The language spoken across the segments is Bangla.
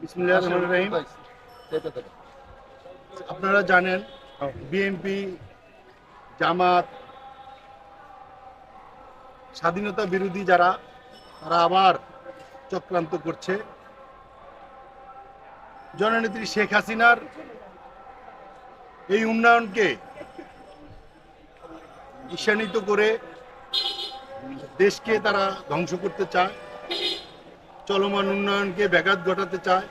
বিসমিল্লাহির রহমানির রহিম। আপনারা জানেন বিএনপি, জামাত, স্বাধীনতা বিরোধী যারা, তারা আবার চক্রান্ত করছে জননেত্রী শেখ হাসিনার এই উন্নয়নকে ঈর্ষান্বিত করে দেশকে তারা ধ্বংস করতে চায়, চলমান উন্নয়নকে ব্যাঘাত ঘটাতে চায়।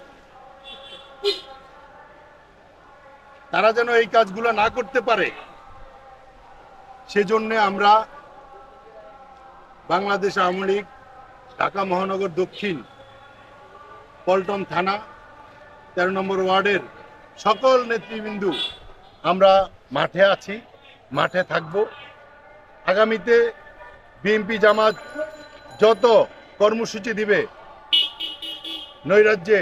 তারা যেন এই কাজগুলো না করতে পারে, সেজন্য আমরা বাংলাদেশ আওয়ামী লীগ ঢাকা মহানগর দক্ষিণ পল্টন থানা ১৩ নম্বর ওয়ার্ডের সকল নেতৃবৃন্দ আমরা মাঠে আছি, মাঠে থাকব। আগামীতে বিএনপি জামাত যত কর্মসূচি দিবে, নৈরাজ্যে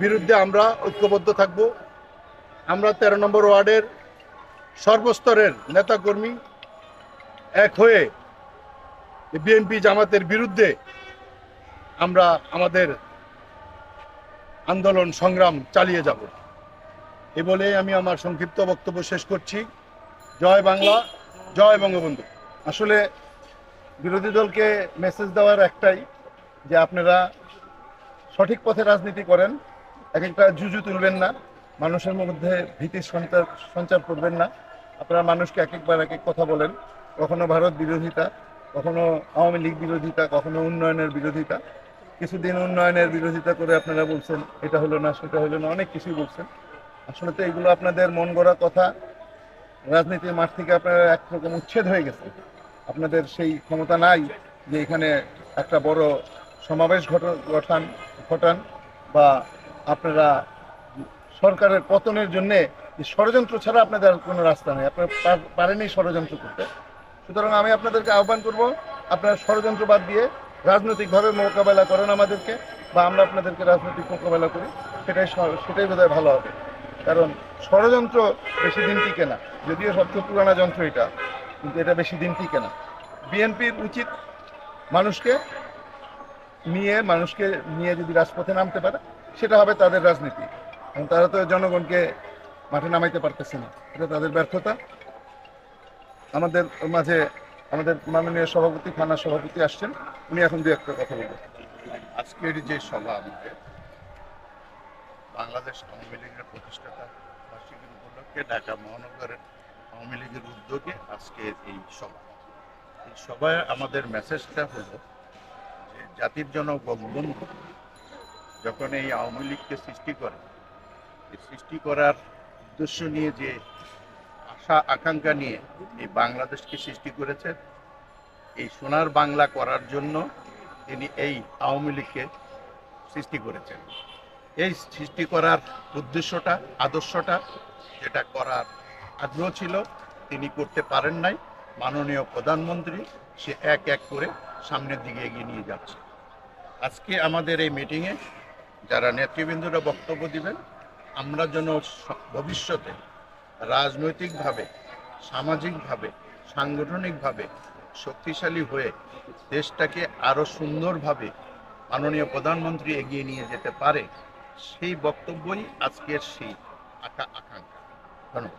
বিরুদ্ধে আমরা ঐক্যবদ্ধ থাকব। আমরা ১৩ নম্বর ওয়ার্ডের সর্বস্তরের নেতাকর্মী এক হয়ে বিএনপি জামাতের বিরুদ্ধে আমরা আমাদের আন্দোলন সংগ্রাম চালিয়ে যাব। এ বলে আমি আমার সংক্ষিপ্ত বক্তব্য শেষ করছি। জয় বাংলা, জয় বঙ্গবন্ধু। আসলে বিরোধী দলকে মেসেজ দেওয়ার একটাই, যে আপনারা সঠিক পথে রাজনীতি করেন, এক একটা জুজু তুলবেন না, মানুষের মধ্যে ভীতির সঞ্চার করবেন না। আপনারা মানুষকে এক একবার এক এক কথা বলেন, কখনো ভারত বিরোধিতা, কখনো আওয়ামী লীগ বিরোধিতা, কখনো উন্নয়নের বিরোধিতা। কিছুদিন উন্নয়নের বিরোধিতা করে আপনারা বলছেন এটা হলো না, সেটা হলো না, অনেক কিছুই বলছেন। আসলে তো এগুলো আপনাদের মন গড়া কথা। রাজনীতির মাঠ থেকে আপনারা একরকম উচ্ছেদ হয়ে গেছে। আপনাদের সেই ক্ষমতা নাই যে এখানে একটা বড় সমাবেশ ঘটান বা আপনারা সরকারের পতনের জন্য ষড়যন্ত্র ছাড়া আপনাদের কোনো রাস্তা নেই, আপনারা পারেনই ষড়যন্ত্র করতে। সুতরাং আমি আপনাদেরকে আহ্বান করব, আপনারা ষড়যন্ত্র বাদ দিয়ে রাজনৈতিকভাবে মোকাবেলা করেন আমাদেরকে, বা আমরা আপনাদেরকে রাজনৈতিক মোকাবেলা করি, সেটাই বোধহয় ভালো হবে। কারণ ষড়যন্ত্র বেশি দিন টিকে না, যদিও সবচেয়ে পুরানা যন্ত্র এটা, কিন্তু এটা বেশি দিন টিকে না। বিএনপির উচিত মানুষকে নিয়ে যদি রাজপথে নামতে পারে, সেটা হবে তাদের রাজনীতি। এবং তারা তো জনগণকে মাঠে নামাইতে পারতেছে না, এটা তাদের ব্যর্থতা। আমাদের মাঝে আমাদের মাননীয় সভাপতি, থানা সভাপতি আসছেন, উনি এখন দু একটা কথা বলবেন। আজকের যে সভা, আমাদের বাংলাদেশ আওয়ামী লীগের প্রতিষ্ঠাতা বার্ষিকী উপলক্ষে ঢাকা মহানগরের আওয়ামী লীগের উদ্যোগে আজকের এই সভা। এই সভায় আমাদের মেসেজটা হলো যে জাতির জনক বঙ্গবন্ধু যখন এই আওয়ামী লীগকে সৃষ্টি করে, এই সৃষ্টি করার উদ্দেশ্য নিয়ে, যে আশা আকাঙ্ক্ষা নিয়ে এই বাংলাদেশকে সৃষ্টি করেছেন, এই সোনার বাংলা করার জন্য তিনি এই আওয়ামী লীগকে সৃষ্টি করেছেন। এই সৃষ্টি করার উদ্দেশ্যটা, আদর্শটা, যেটা করার আগ্রহ ছিল, তিনি করতে পারেন নাই। মাননীয় প্রধানমন্ত্রী সে এক এক করে সামনের দিকে এগিয়ে নিয়ে যাচ্ছে। আজকে আমাদের এই মিটিংয়ে যারা নেতৃবৃন্দরা বক্তব্য দিবেন, আমরা যেন ভবিষ্যতে রাজনৈতিকভাবে, সামাজিকভাবে, সাংগঠনিকভাবে শক্তিশালী হয়ে দেশটাকে আরও সুন্দরভাবে মাননীয় প্রধানমন্ত্রী এগিয়ে নিয়ে যেতে পারে, সেই বক্তব্যই আজকের সেই আকাঙ্ক্ষা। ধন্যবাদ।